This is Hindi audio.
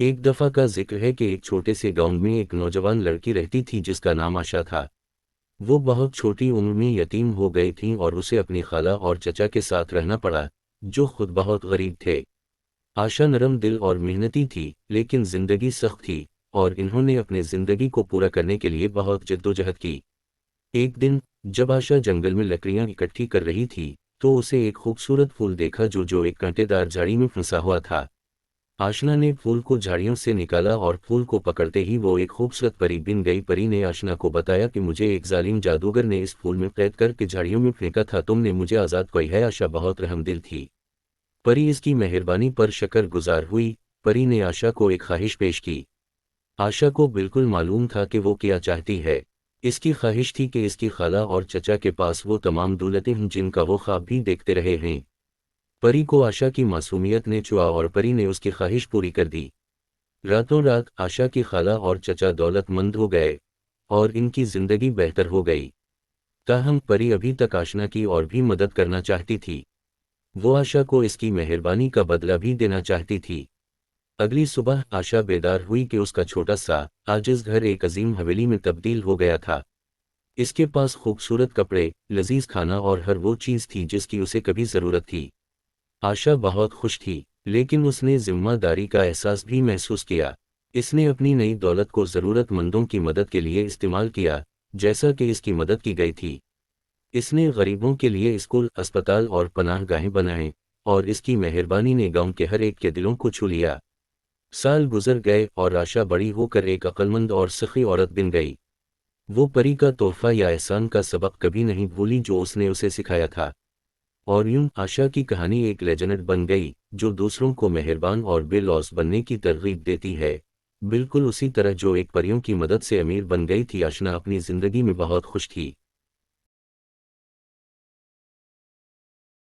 एक दफा का जिक्र है कि एक छोटे से गांव में एक नौजवान लड़की रहती थी जिसका नाम आशा था। वो बहुत छोटी उम्र में यतीम हो गई थी और उसे अपनी खाला और चचा के साथ रहना पड़ा, जो खुद बहुत गरीब थे। आशा नरम दिल और मेहनती थी, लेकिन जिंदगी सख्त थी और इन्होंने अपने जिंदगी को पूरा करने के लिए बहुत जद्दोजहद की। एक दिन, जब आशा जंगल में लकड़ियां इकट्ठी कर रही थी, तो उसे एक खूबसूरत फूल देखा जो एक कांटेदार झाड़ी में फंसा हुआ था। आशना ने फूल को झाड़ियों से निकाला और फूल को पकड़ते ही वो एक खूबसूरत परी बन गई। परी ने आशना को बताया कि मुझे एक जालिम जादूगर ने इस फूल में कैद करके झाड़ियों में फेंका था, तुमने मुझे आज़ाद किया है। आशा बहुत रहमदिल थी। परी इसकी मेहरबानी पर शुक्रगुजार हुई। परी ने आशा को एक ख्वाहिश पेश की। आशा को बिल्कुल मालूम था कि वो क्या चाहती है। इसकी ख्वाहिश थी कि इसकी खाला और चचा के पास वो तमाम दौलतें हों जिनका वो ख्वाब भी देखते रहे हैं। परी को आशा की मासूमियत ने छुआ और परी ने उसकी ख्वाहिश पूरी कर दी। रातों रात आशा की खाला और चचा दौलतमंद हो गए और इनकी जिंदगी बेहतर हो गई। ताहम परी अभी तक आशना की और भी मदद करना चाहती थी। वो आशा को इसकी मेहरबानी का बदला भी देना चाहती थी। अगली सुबह आशा बेदार हुई कि उसका छोटा सा आजिज घर एक अजीम हवेली में तब्दील हो गया था। इसके पास खूबसूरत कपड़े, लजीज खाना और हर वो चीज़ थी जिसकी उसे कभी ज़रूरत थी। आशा बहुत खुश थी, लेकिन उसने जिम्मेदारी का एहसास भी महसूस किया। इसने अपनी नई दौलत को ज़रूरतमंदों की मदद के लिए इस्तेमाल किया, जैसा कि इसकी मदद की गई थी। इसने गरीबों के लिए स्कूल, अस्पताल और पनाहगाहें बनाए, और इसकी मेहरबानी ने गांव के हर एक के दिलों को छू लिया। साल गुजर गए और आशा बड़ी होकर एक अक्लमंद और सखी औरत बन गई। वो परी का तोहफा या एहसान का सबक कभी नहीं भूली जो उसने उसे सिखाया था। और यूं आशा की कहानी एक लेजेंड बन गई, जो दूसरों को मेहरबान और बेलौस बनने की तरगीब देती है। बिल्कुल उसी तरह जो एक परियों की मदद से अमीर बन गई थी, आशना अपनी जिंदगी में बहुत खुश थी।